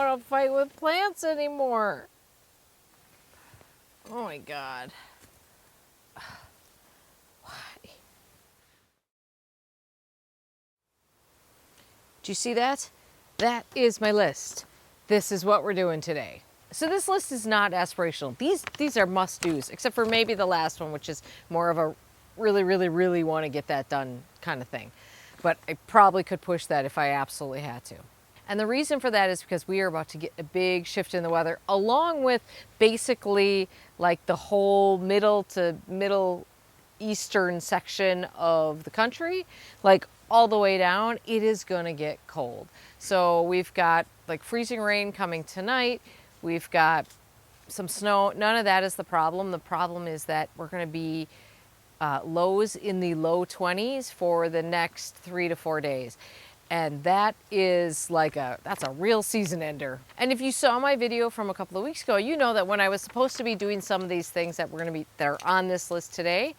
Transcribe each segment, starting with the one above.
want to fight with plants anymore. Oh my God. Why? Do you see that? That is my list. This is what we're doing today. So this list is not aspirational. These are must-dos, except for maybe the last one, which is more of a really want to get that done kind of thing. But I probably could push that if I absolutely had to. And the reason for that is because we are about to get a big shift in the weather, along with basically like the whole middle to middle eastern section of the country, like all the way down. It is gonna get cold. So we've got like freezing rain coming tonight. We've got some snow. None of that is the problem. The problem is that we're gonna be lows in the low 20s for the next 3 to 4 days. And that is like that's a real season ender. And if you saw my video from a couple of weeks ago, you know that when I was supposed to be doing some of these things that are on this list today,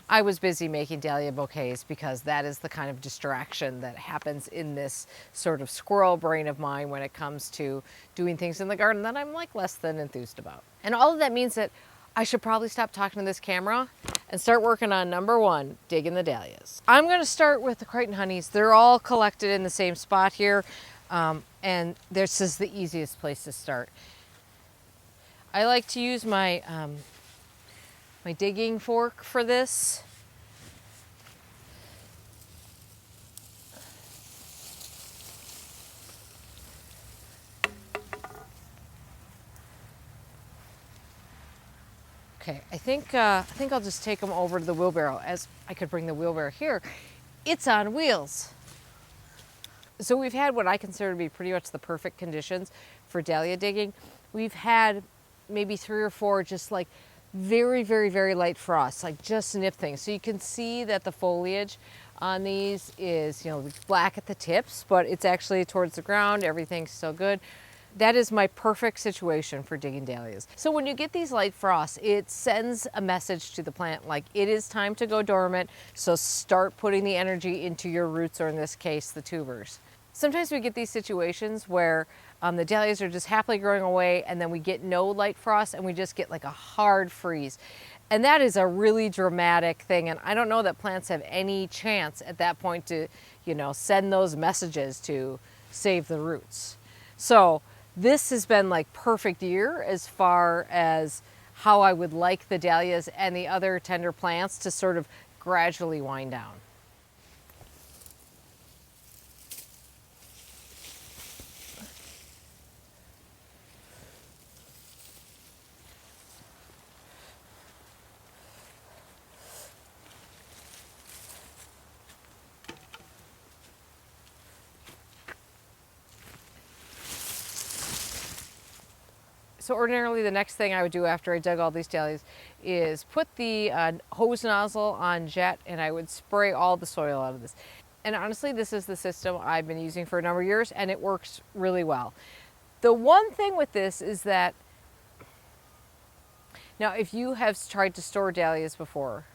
I was busy making dahlia bouquets, because that is the kind of distraction that happens in this sort of squirrel brain of mine when it comes to doing things in the garden that I'm like less than enthused about. And all of that means that I should probably stop talking to this camera and start working on number one, digging the dahlias. I'm gonna start with the Crichton honeys. They're all collected in the same spot here, and this is the easiest place to start. I like to use my my digging fork for this. Okay, I think I'll just take them over to the wheelbarrow, as I could bring the wheelbarrow here. It's on wheels. So we've had what I consider to be pretty much the perfect conditions for dahlia digging. We've had maybe 3 or 4 just like very light frosts, like just nip things. So you can see that the foliage on these is, you know, black at the tips, but it's actually towards the ground. Everything's still good. That is my perfect situation for digging dahlias. So when you get these light frosts, it sends a message to the plant like it is time to go dormant. So start putting the energy into your roots, or in this case, the tubers. Sometimes we get these situations where the dahlias are just happily growing away, and then we get no light frost and we just get like a hard freeze. And that is a really dramatic thing. And I don't know that plants have any chance at that point to, you know, send those messages to save the roots. So this has been like perfect year as far as how I would like the dahlias and the other tender plants to sort of gradually wind down. So ordinarily the next thing I would do after I dug all these dahlias is put the hose nozzle on jet, and I would spray all the soil out of this. And honestly, this is the system I've been using for a number of years, and it works really well. The one thing with this is that, now if you have tried to store dahlias before,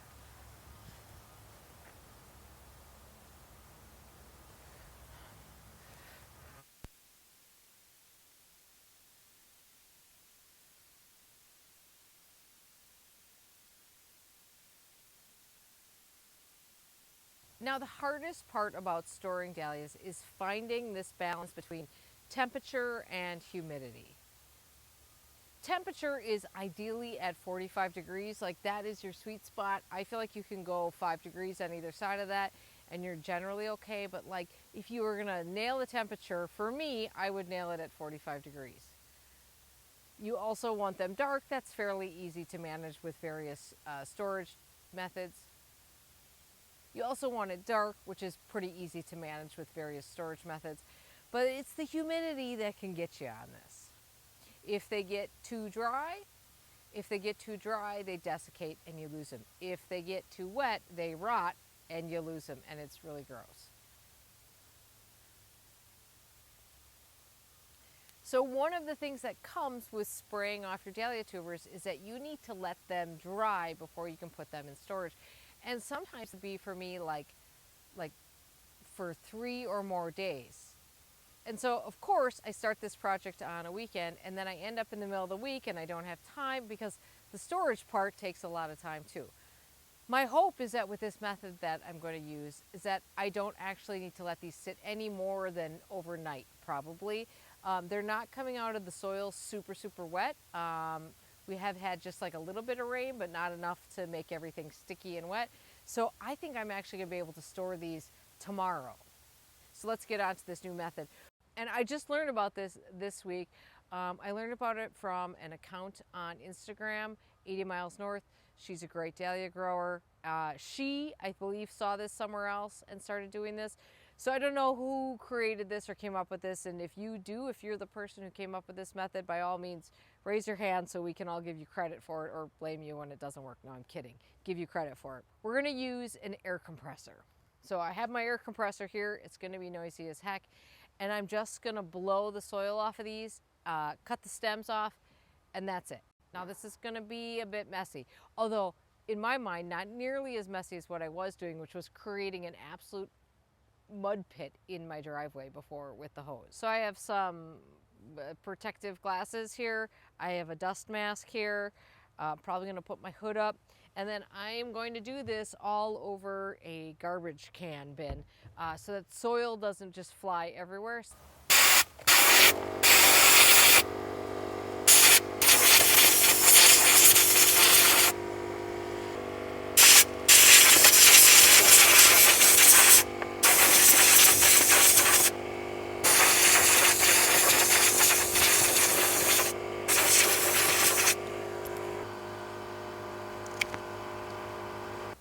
now the hardest part about storing dahlias is finding this balance between temperature and humidity. Temperature is ideally at 45 degrees, like that is your sweet spot. I feel like you can go 5 degrees on either side of that and you're generally okay, but like if you were gonna nail the temperature, for me, I would nail it at 45 degrees. You also want them dark. That's fairly easy to manage with various storage methods. You also want it dark, which is pretty easy to manage with various storage methods, but it's the humidity that can get you on this. If they get too dry, they desiccate and you lose them. If they get too wet, they rot and you lose them, and it's really gross. So one of the things that comes with spraying off your dahlia tubers is that you need to let them dry before you can put them in storage. And sometimes it'd be for me like for 3 or more days. And so, of course, I start this project on a weekend, and then I end up in the middle of the week and I don't have time because the storage part takes a lot of time too. My hope is that with this method that I'm going to use is that I don't actually need to let these sit any more than overnight, probably. They're not coming out of the soil super, super wet. We have had just like a little bit of rain, but not enough to make everything sticky and wet. So I think I'm actually going to be able to store these tomorrow. So let's get on to this new method. And I just learned about this week. I learned about it from an account on Instagram, 80 Miles North. She's a great dahlia grower. She, I believe, saw this somewhere else and started doing this. So I don't know who created this or came up with this. And if you do, if you're the person who came up with this method, by all means, raise your hand so we can all give you credit for it or blame you when it doesn't work. No, I'm kidding. Give you credit for it. We're going to use an air compressor. So I have my air compressor here. It's going to be noisy as heck. And I'm just going to blow the soil off of these, cut the stems off, and that's it. Now this is going to be a bit messy, although in my mind, not nearly as messy as what I was doing, which was creating an absolute mud pit in my driveway before with the hose. So I have some protective glasses here. I have a dust mask here. Probably going to put my hood up. And then I am going to do this all over a garbage can bin so that soil doesn't just fly everywhere.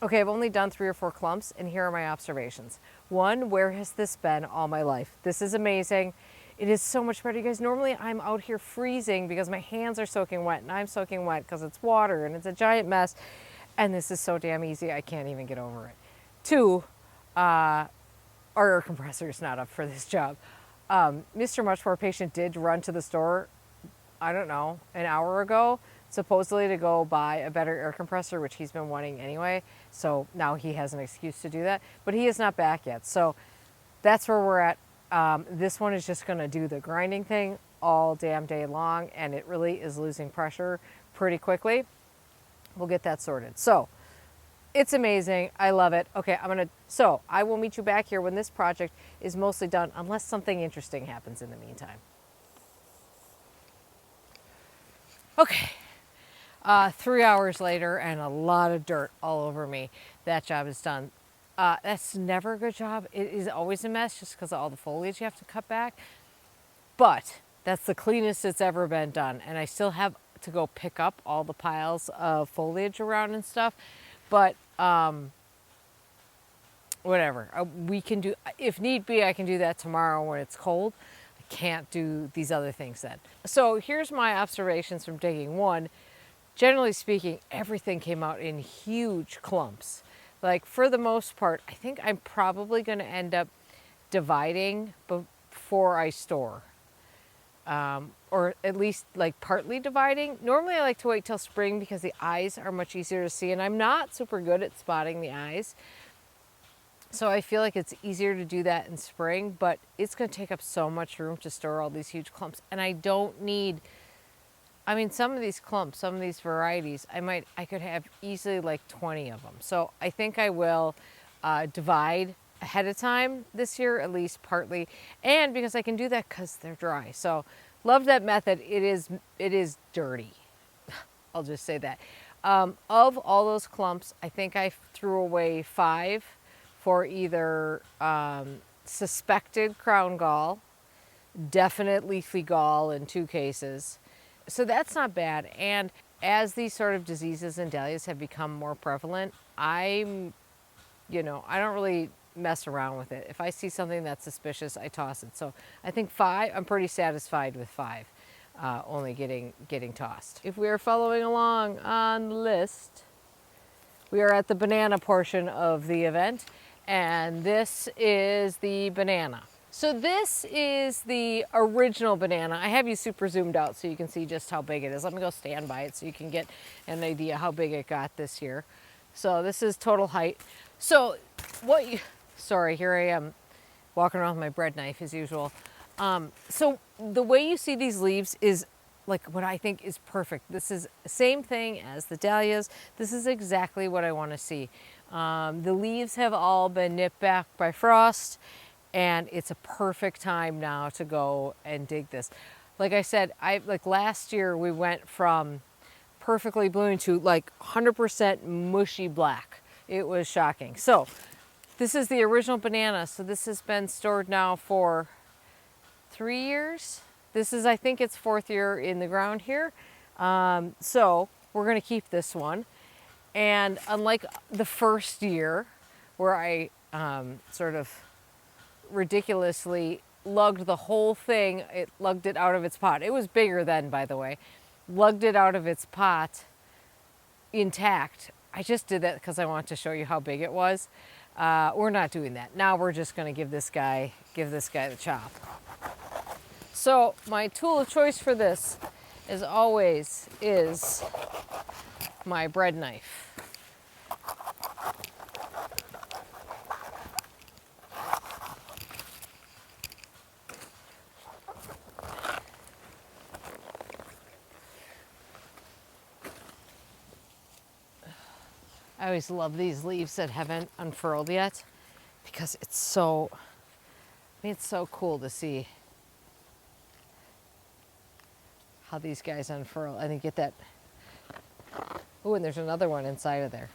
Okay, I've only done 3 or 4 clumps, and here are my observations. 1, where has this been all my life? This is amazing. It is so much better. You guys, normally I'm out here freezing because my hands are soaking wet, and I'm soaking wet because it's water, and it's a giant mess. And this is so damn easy, I can't even get over it. 2, our air compressor is not up for this job. Mr. Much More Patient did run to the store, I don't know, an hour ago, supposedly to go buy a better air compressor, which he's been wanting anyway. So now he has an excuse to do that, but he is not back yet. So that's where we're at. This one is just going to do the grinding thing all damn day long, and it really is losing pressure pretty quickly. We'll get that sorted. So it's amazing. I love it. Okay, so I will meet you back here when this project is mostly done, unless something interesting happens in the meantime. Okay. 3 hours later and a lot of dirt all over me. That job is done. That's never a good job. It is always a mess just because of all the foliage you have to cut back. But that's the cleanest it's ever been done. And I still have to go pick up all the piles of foliage around and stuff. But whatever. We can do, if need be, I can do that tomorrow when it's cold. I can't do these other things then. So here's my observations from digging. 1, generally speaking, everything came out in huge clumps. Like for the most part, I think I'm probably going to end up dividing before I store. Or at least like partly dividing. Normally I like to wait till spring because the eyes are much easier to see, and I'm not super good at spotting the eyes. So I feel like it's easier to do that in spring, but it's going to take up so much room to store all these huge clumps, and I don't need, I mean, some of these clumps, some of these varieties, I could have easily like 20 of them. So I think I will divide ahead of time this year, at least partly, and because I can do that because they're dry. So love that method. It is dirty. I'll just say that. Of all those clumps, I think I threw away 5 for either suspected crown gall, definite leafy gall in 2 cases. So that's not bad. And as these sort of diseases in dahlias have become more prevalent, I don't really mess around with it. If I see something that's suspicious, I toss it. So I think 5, I'm pretty satisfied with 5 only getting tossed. If we are following along on the list, we are at the banana portion of the event, and this is the banana. So this is the original banana. I have you super zoomed out so you can see just how big it is. Let me go stand by it so you can get an idea how big it got this year. So this is total height. So sorry, here I am walking around with my bread knife as usual. So the way you see these leaves is like what I think is perfect. This is the same thing as the dahlias. This is exactly what I want to see. The leaves have all been nipped back by frost, and it's a perfect time now to go and dig this. Like I said, like last year we went from perfectly blooming to like 100% mushy black. It was shocking. So this is the original banana. So this has been stored now for 3 years. This is, I think it's 4th year in the ground here. So we're gonna keep this one. And unlike the first year where I sort of ridiculously lugged the whole thing, it lugged it out of its pot. It was bigger then, by the way. Lugged it out of its pot intact. I just did that because I wanted to show you how big it was. We're not doing that. Now we're just gonna give this guy the chop. So my tool of choice for this, as always, is my bread knife. I always love these leaves that haven't unfurled yet because it's so, it's so cool to see how these guys unfurl and you get that. Oh, and there's another one inside of there.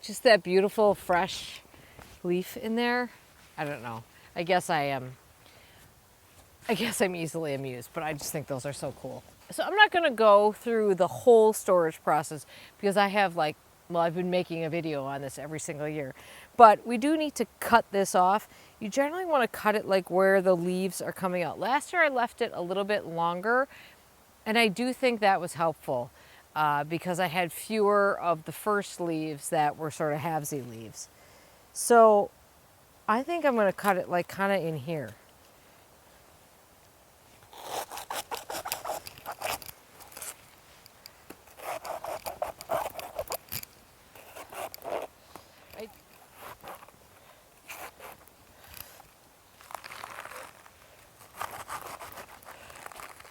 Just that beautiful fresh leaf in there. I don't know. I guess I'm easily amused, but I just think those are so cool. So I'm not gonna go through the whole storage process because I have I've been making a video on this every single year. But we do need to cut this off. You generally wanna cut it like where the leaves are coming out. Last year I left it a little bit longer, and I do think that was helpful because I had fewer of the first leaves that were sort of halvesy leaves. So I think I'm gonna cut it like kind of in here.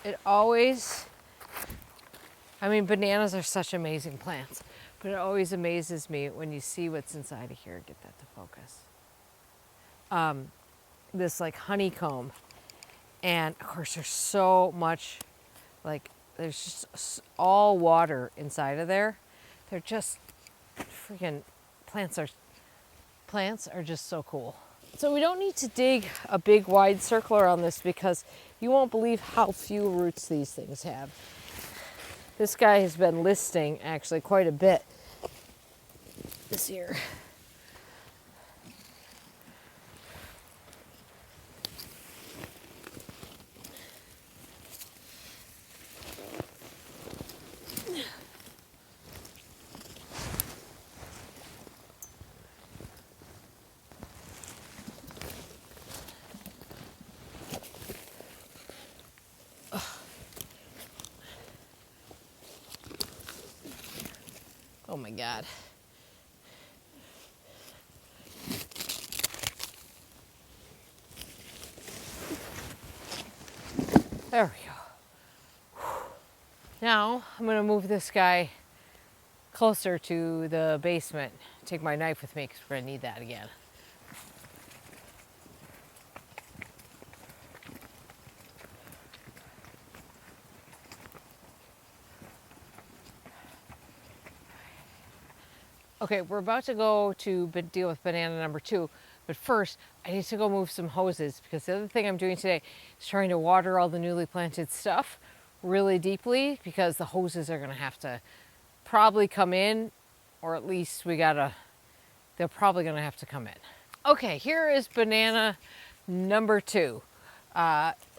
It always, bananas are such amazing plants, but it always amazes me when you see what's inside of here. Get that to focus. This like honeycomb. And of course there's so much, there's just all water inside of there. They're just freaking, plants are just so cool. So we don't need to dig a big wide circle around this because you won't believe how few roots these things have. This guy has been listing actually quite a bit this year. Oh my God. There we go. Now I'm going to move this guy closer to the basement. Take my knife with me because we're going to need that again. Okay, we're about to go to deal with banana number 2, but first I need to go move some hoses because the other thing I'm doing today is trying to water all the newly planted stuff really deeply because the hoses are gonna have to probably come in, or at least they're probably gonna have to come in. Okay, here is banana number 2.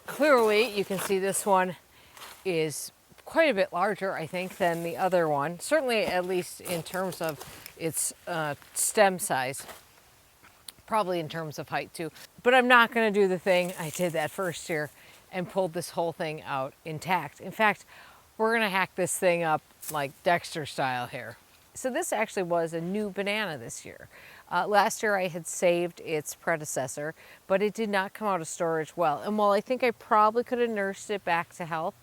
Clearly you can see this one is quite a bit larger, I think, than the other one. Certainly, at least in terms of its stem size. Probably in terms of height too. But I'm not gonna do the thing I did that first year and pulled this whole thing out intact. In fact, we're gonna hack this thing up like Dexter style here. So this actually was a new banana this year. Last year I had saved its predecessor, but it did not come out of storage well. And while I think I probably could have nursed it back to health,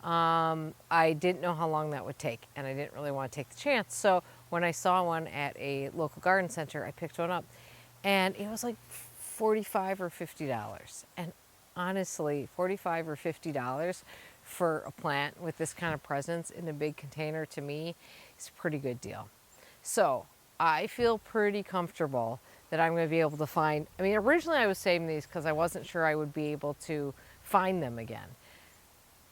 I didn't know how long that would take, and I didn't really want to take the chance. So when I saw one at a local garden center, I picked one up, and it was like $45 or $50. And honestly, $45 or $50 for a plant with this kind of presence in a big container, to me, is a pretty good deal. So I feel pretty comfortable that I'm going to be able to find, I mean, originally I was saving these because I wasn't sure I would be able to find them again.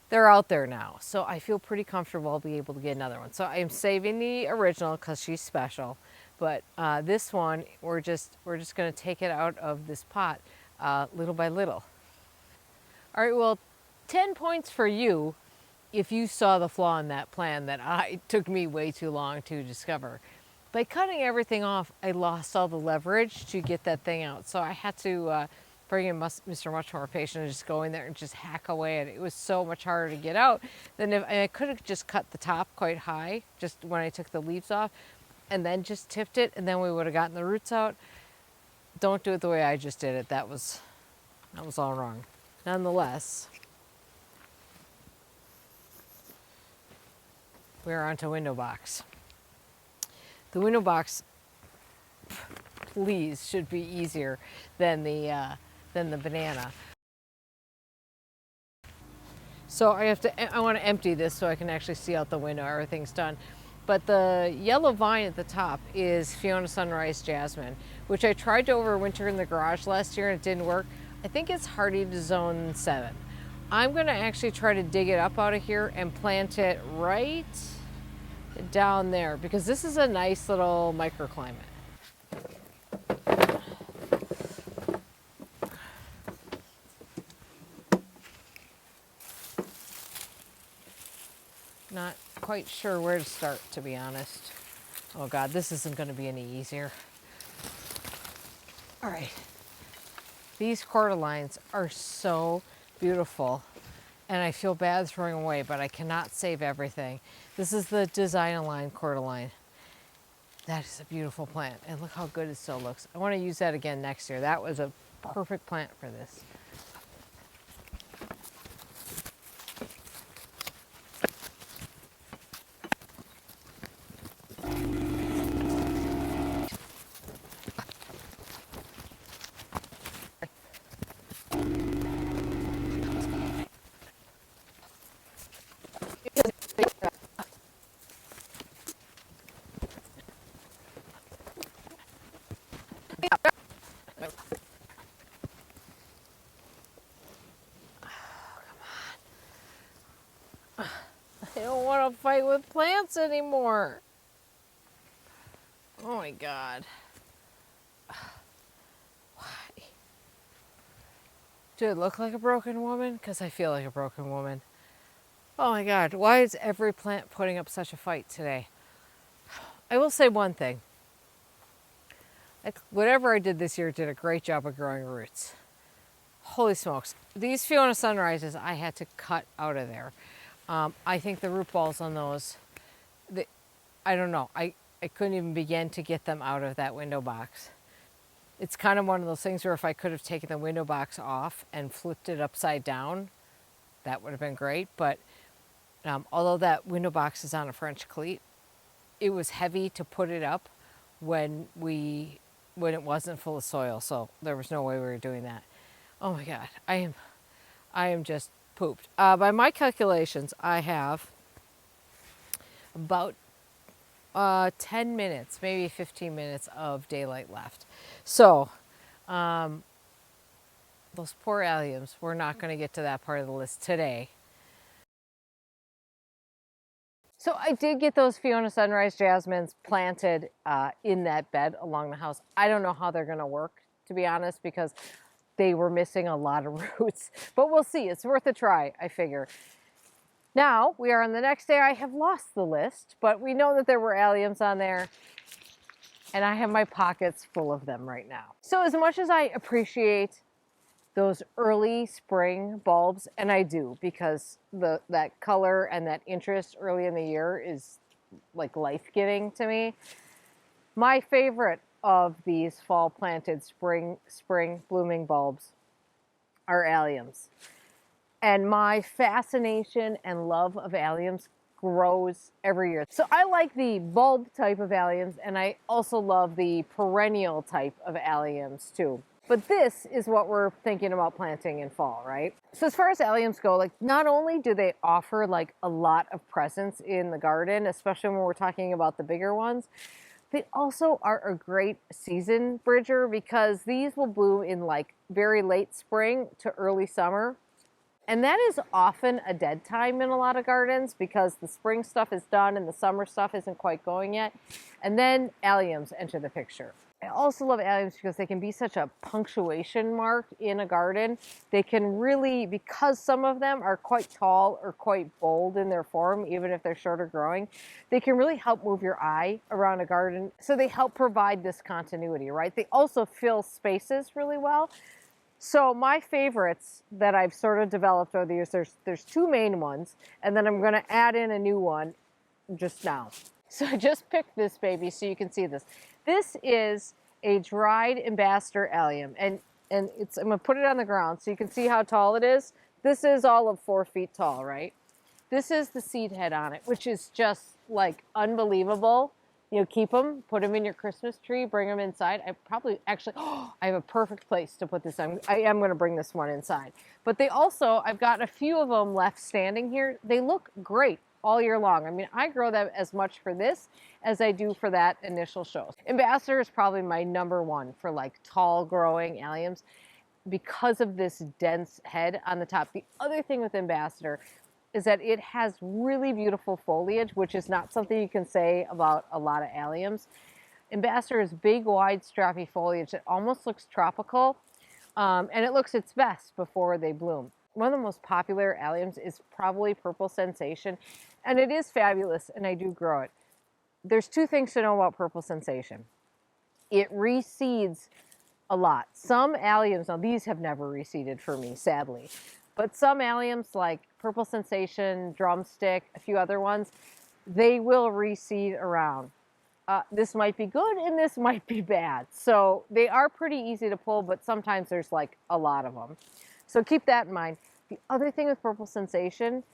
They're out there now, so I feel pretty comfortable I'll be able to get another one. So I'm saving the original because she's special, but this one, we're just going to take it out of this pot little by little. All right, well, 10 points for you if you saw the flaw in that plan that took me way too long to discover. By cutting everything off, I lost all the leverage to get that thing out. So I had to bring in Mr. Much More Patient and just go in there and just hack away at it. It was so much harder to get out than if I could have just cut the top quite high, just when I took the leaves off, and then just tipped it, and then we would have gotten the roots out. Don't do it the way I just did it. That was all wrong. Nonetheless, we're onto window box. The window box, please, should be easier than the banana. So I want to empty this so I can actually see out the window. Everything's done. But the yellow vine at the top is Fiona Sunrise Jasmine, which I tried to overwinter in the garage last year and it didn't work. I think it's hardy to zone 7. I'm going to actually try to dig it up out of here and plant it right down there because this is a nice little microclimate. Not quite sure where to start, to be honest. Oh God, this isn't going to be any easier. All right. These cordylines are so beautiful, and I feel bad throwing away, but I cannot save everything. This is the Design-A-Line cordyline. That is a beautiful plant, and look how good it still looks. I want to use that again next year. That was a perfect plant for this. I don't want to fight with plants anymore. Oh my God. Why? Do I look like a broken woman? Because I feel like a broken woman. Oh my God, why is every plant putting up such a fight today? I will say one thing. Whatever I did this year did a great job of growing roots. Holy smokes. These Fiona Sunrises I had to cut out of there. I think the root balls on those, I don't know. I couldn't even begin to get them out of that window box. It's kind of one of those things where if I could have taken the window box off and flipped it upside down, that would have been great. But although that window box is on a French cleat, it was heavy to put it up when it wasn't full of soil. So there was no way we were doing that. Oh my God, I am just pooped. By my calculations, I have about 10 minutes, maybe 15 minutes of daylight left. So those poor alliums, we're not going to get to that part of the list today. So I did get those Fiona Sunrise Jasmines planted in that bed along the house. I don't know how they're going to work, to be honest, because they were missing a lot of roots, but we'll see. It's worth a try, I figure. Now, we are on the next day. I have lost the list, but we know that there were alliums on there, and I have my pockets full of them right now. So as much as I appreciate those early spring bulbs, and I do, because that color and that interest early in the year is like life-giving to me, my favorite of these fall planted spring blooming bulbs are alliums. And my fascination and love of alliums grows every year. So I like the bulb type of alliums, and I also love the perennial type of alliums too. But this is what we're thinking about planting in fall, right? So as far as alliums go, like not only do they offer like a lot of presence in the garden, especially when we're talking about the bigger ones, they also are a great season bridger because these will bloom in like very late spring to early summer. And that is often a dead time in a lot of gardens because the spring stuff is done and the summer stuff isn't quite going yet. And then alliums enter the picture. I also love alliums because they can be such a punctuation mark in a garden. They can really, because some of them are quite tall or quite bold in their form, even if they're shorter growing, they can really help move your eye around a garden. So they help provide this continuity, right? They also fill spaces really well. So my favorites that I've sort of developed over the years, there's two main ones, and then I'm going to add in a new one just now. So I just picked this baby so you can see this. This is a dried ambassador allium, and I'm going to put it on the ground so you can see how tall it is. This is all of 4 feet tall, right? This is the seed head on it, which is just like unbelievable. You know, keep them, put them in your Christmas tree, bring them inside. I probably actually, I have a perfect place to put this on. I am going to bring this one inside. But they also, I've got a few of them left standing here. They look great all year long. I mean, I grow them as much for this as I do for that initial show. Ambassador is probably my number one for like tall growing alliums because of this dense head on the top. The other thing with Ambassador is that it has really beautiful foliage, which is not something you can say about a lot of alliums. Ambassador is big, wide, strappy foliage that almost looks tropical, and it looks its best before they bloom. One of the most popular alliums is probably Purple Sensation, and it is fabulous, and I do grow it. There's two things to know about Purple Sensation. It reseeds a lot. Some alliums, now these have never reseeded for me, sadly, but some alliums like Purple Sensation, Drumstick, a few other ones, they will reseed around. This might be good and this might be bad. So they are pretty easy to pull, but sometimes there's like a lot of them. So keep that in mind. The other thing with Purple Sensation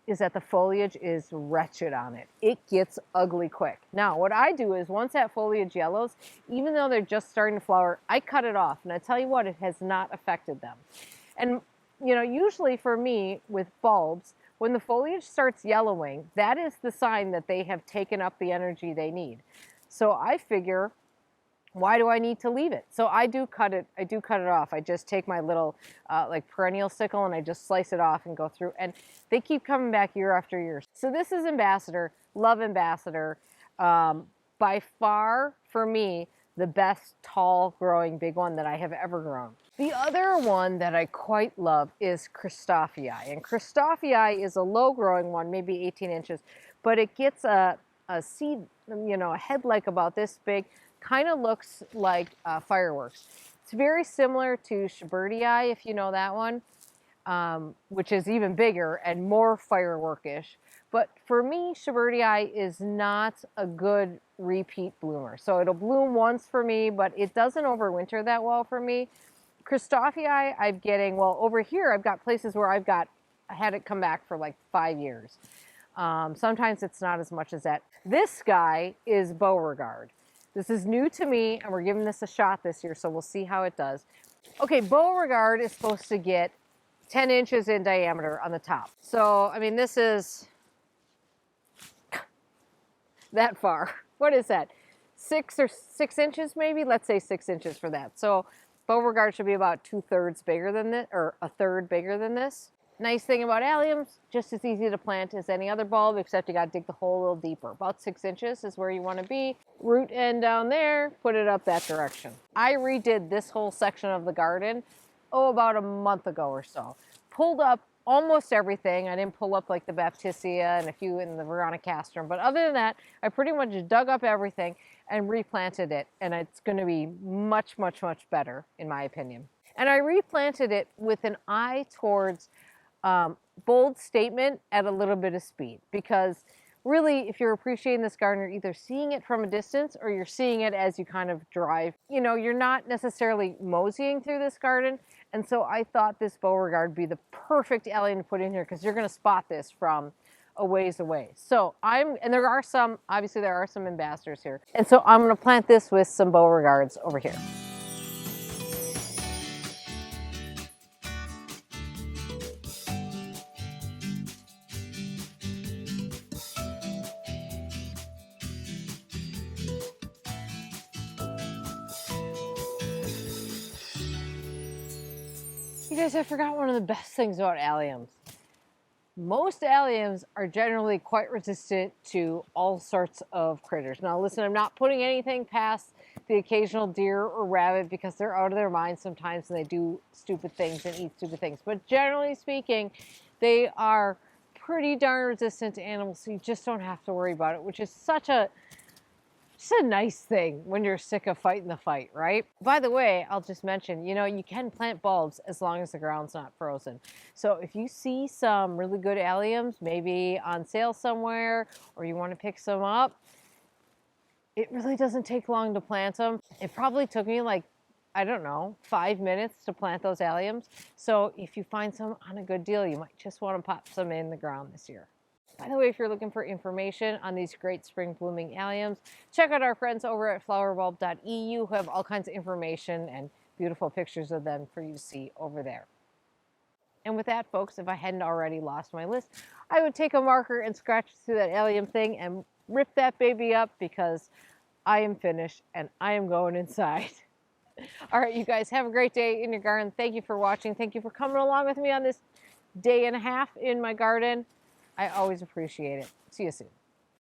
is that the foliage is wretched on it. It gets ugly quick. Now, what I do is once that foliage yellows, even though they're just starting to flower, I cut it off. And I tell you what, it has not affected them. And you know, usually for me with bulbs, when the foliage starts yellowing, that is the sign that they have taken up the energy they need. So I figure, why do I need to leave it? So I do cut it off. I just take my little like perennial sickle and I just slice it off and go through, and they keep coming back year after year. So this is Ambassador, love Ambassador. By far, for me, the best tall growing big one that I have ever grown. The other one that I quite love is Christophii. And Christophii is a low growing one, maybe 18 inches, but it gets a seed, you know, a head like about this big, kind of looks like fireworks. It's very similar to Schubertii, if you know that one, which is even bigger and more fireworkish. But for me, Schubertii is not a good repeat bloomer. So it'll bloom once for me, but it doesn't overwinter that well for me. Christophii, I'm getting, well, over here, I've got places where I had it come back for like 5 years. Sometimes it's not as much as that. This guy is Beauregard. This is new to me, and we're giving this a shot this year, so we'll see how it does. Okay, Beauregard is supposed to get 10 inches in diameter on the top. So, I mean, this is that far. What is that? 6 inches maybe? Let's say 6 inches for that. So Beauregard should be about 2/3 bigger than this, or 1/3 bigger than this. Nice thing about alliums, just as easy to plant as any other bulb, except you got to dig the hole a little deeper. About 6 inches is where you want to be. Root end down there, put it up that direction. I redid this whole section of the garden, about a month ago or so. Pulled up almost everything. I didn't pull up like the Baptisia and a few in the Veronicastrum, but other than that, I pretty much dug up everything and replanted it, and it's going to be much, much, much better, in my opinion. And I replanted it with an eye towards bold statement at a little bit of speed, because really, if you're appreciating this garden, you're either seeing it from a distance or you're seeing it as you kind of drive. You know, you're not necessarily moseying through this garden. And so I thought this Beauregard would be the perfect allium to put in here because you're going to spot this from a ways away. So and there are some, obviously there are some ambassadors here. And so I'm going to plant this with some Beauregards over here. You guys, I forgot one of the best things about alliums. Most alliums are generally quite resistant to all sorts of critters. Now listen, I'm not putting anything past the occasional deer or rabbit because they're out of their minds sometimes and they do stupid things and eat stupid things. But generally speaking, they are pretty darn resistant to animals, so you just don't have to worry about it, which is such a nice thing when you're sick of fighting the fight, right? By the way, I'll just mention, you know, you can plant bulbs as long as the ground's not frozen. So if you see some really good alliums, maybe on sale somewhere, or you want to pick some up, it really doesn't take long to plant them. It probably took me like, I don't know, 5 minutes to plant those alliums. So if you find some on a good deal, you might just want to pop some in the ground this year. By the way, if you're looking for information on these great spring blooming alliums, check out our friends over at flowerbub.eu who have all kinds of information and beautiful pictures of them for you to see over there. And with that, folks, if I hadn't already lost my list, I would take a marker and scratch through that allium thing and rip that baby up because I am finished and I am going inside. All right, you guys, have a great day in your garden. Thank you for watching. Thank you for coming along with me on this day and a half in my garden. I always appreciate it. See you soon.